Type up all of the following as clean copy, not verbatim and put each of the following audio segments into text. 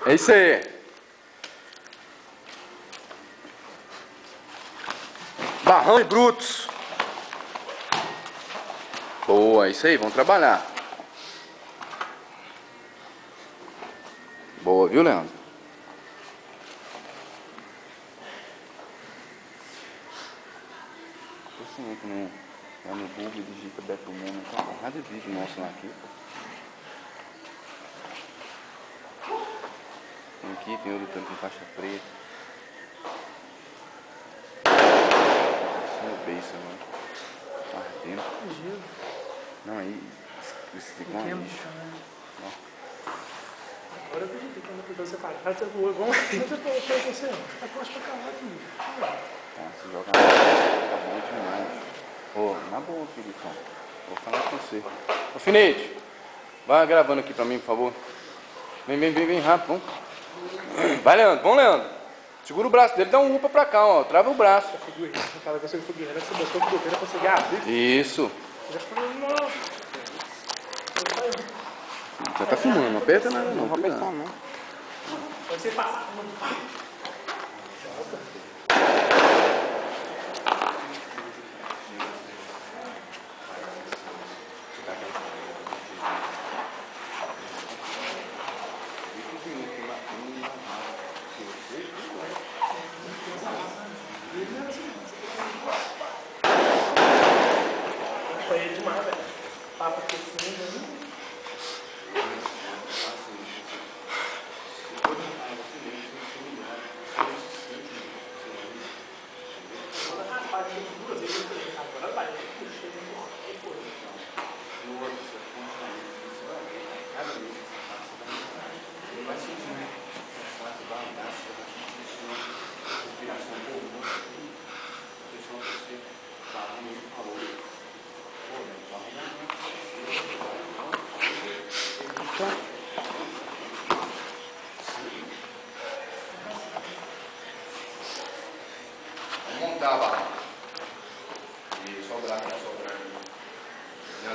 É isso aí. Barrão e brutos. Boa, é isso aí, vamos trabalhar. Boa, viu, Leandro? Assim, aqui no Google, digita Beto Mono, tem uma porrada de vídeo nosso lá aqui. Tem aqui, tem outro lutando com faixa preta. Meu beijo, mano. Tá ardendo. Não, aí, esse igual um lixo. Agora eu acredito quando eu tô separado, você voa igual. Mas eu tô com você, tá forte pra caralho comigo. Nossa, joga tá bom demais. Ô, na boa, Filipão. Vou falar com você. Ô, Finete, vai gravando aqui pra mim, por favor. Vem rápido, vamos. Vai, Leandro, vamos, Leandro. Segura o braço dele, dá um upa pra cá, ó. Trava o braço. Aquela vez que eu fui guerreiro, você botou o cotovelo pra conseguir abrir. Isso. Eu falei, não. Já tá filmando, não aperta nada não. Não vou apertar não. Pode ser passar. Foi demais, velho. Papo aqui assim, né? Vamos montar a barra. E sobrar.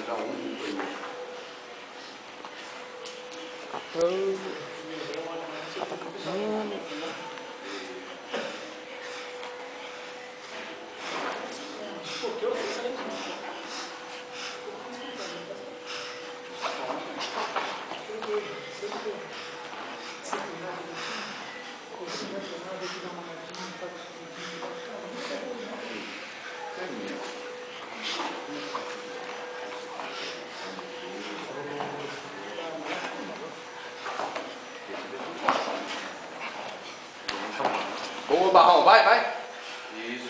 Já um, Boa, Barrão, vai. Isso.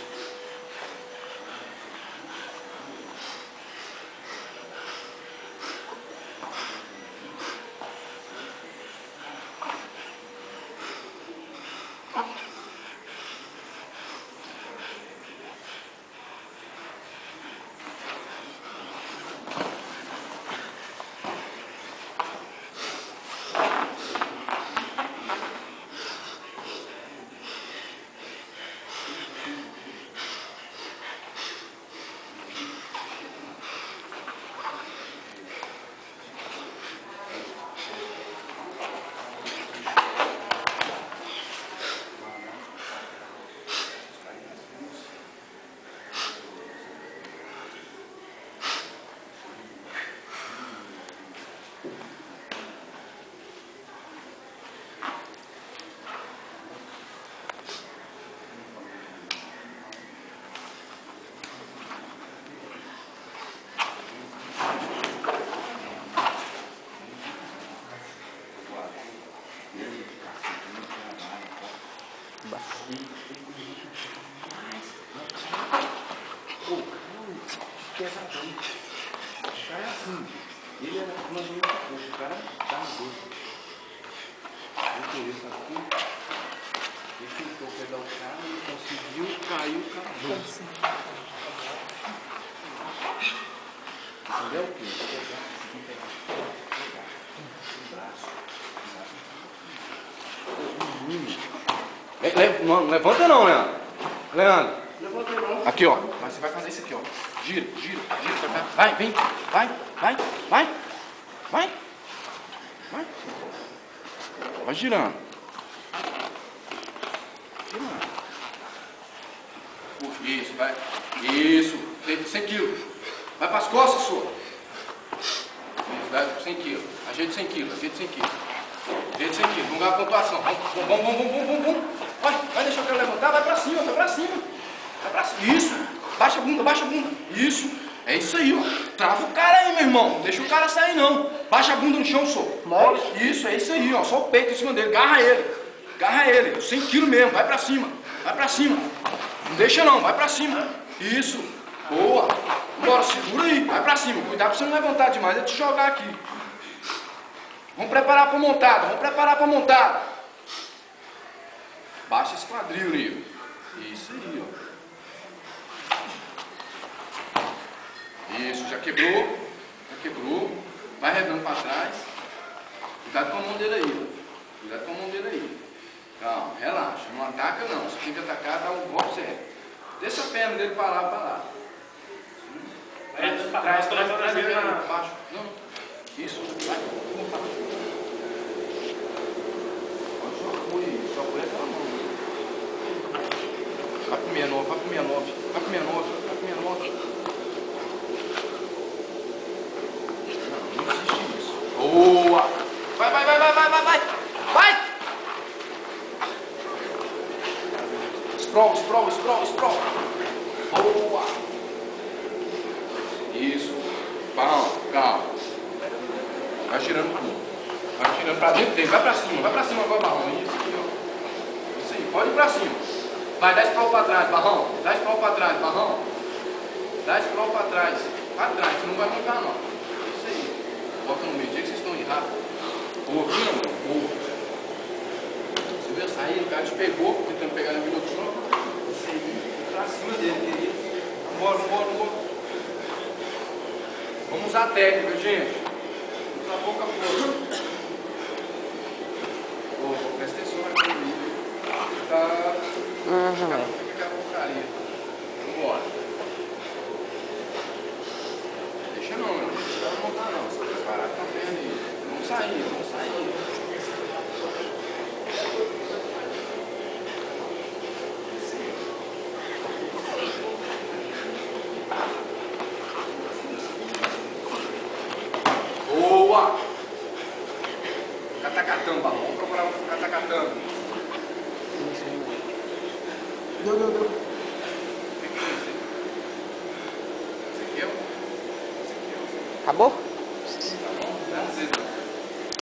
O cara é assim. Ele era mais ou menos pouco. O cara tá no gosto. O interesse aqui. Ele tentou pegar o cara, ele conseguiu, caiu, cavou. Entendeu? Não levanta não, Leandro. Leandro. Levanta não. Aqui, ó. Mas você vai fazer isso aqui, ó. Gira pra cá. Vai, vem. Vai girando. Isso, vai. Isso, 100 quilos. Vai para as costas, sua. Isso, vai 100 quilos. Ajeita 100 quilos, ajeita 100 quilos. Ajeita 100 quilos, vamos ganhar a pontuação. Vamos. Vai deixar o cara levantar, vai pra cima, vai pra cima. Vai pra cima. Isso, baixa a bunda. Isso, é isso aí, ó. Trava o cara aí, meu irmão. Não deixa o cara sair, não. Baixa a bunda no chão, só. Isso, é isso aí, ó. Só o peito em cima dele, garra ele. 100 quilos mesmo, vai pra cima. Não deixa não, vai pra cima. Isso, boa. Bora, segura aí, vai pra cima. Cuidado pra você não levantar demais, é te jogar aqui. Vamos preparar pra montada, Baixa esse quadril, Nil. Isso aí, ó. Isso, já quebrou. Vai redando pra trás. Cuidado com a mão dele aí, Calma, relaxa, não ataca não. Você tem que atacar, dá um golpe certo. Desça a perna dele pra lá. Traz ele baixo. Não. Isso, vai. Só foi aquela mão. Vai pro 69. Não existe isso. Boa! Vai! Sprawl. Boa! Isso. Calma. Vai girando tudo. Vai girando pra dentro dele. Vai pra cima agora, Barrão. Isso aí, pode ir pra cima. Vai, 10 sprawl pra trás, Barrão. 10 sprawl pra trás. Pra trás, você não vai montar não. Isso aí. Bota no meio, que vocês estão errados. Boa, aqui não, boa. Você viu sair, o cara te pegou, tentando pegar no outro chão. Isso aí, pra cima dele, querido. Bora. Vamos usar a técnica, gente. Usar pouca força. Presta atenção aqui. Tá. Fica com carinho. Vambora. Deixa não, não deixa montar não. Você vai parar com a perna aí. Vamos sair. Boa! Catacatão, Barrão. Vamos procurar um catacatão. Deu. O que é isso? Esse aqui é o... Acabou?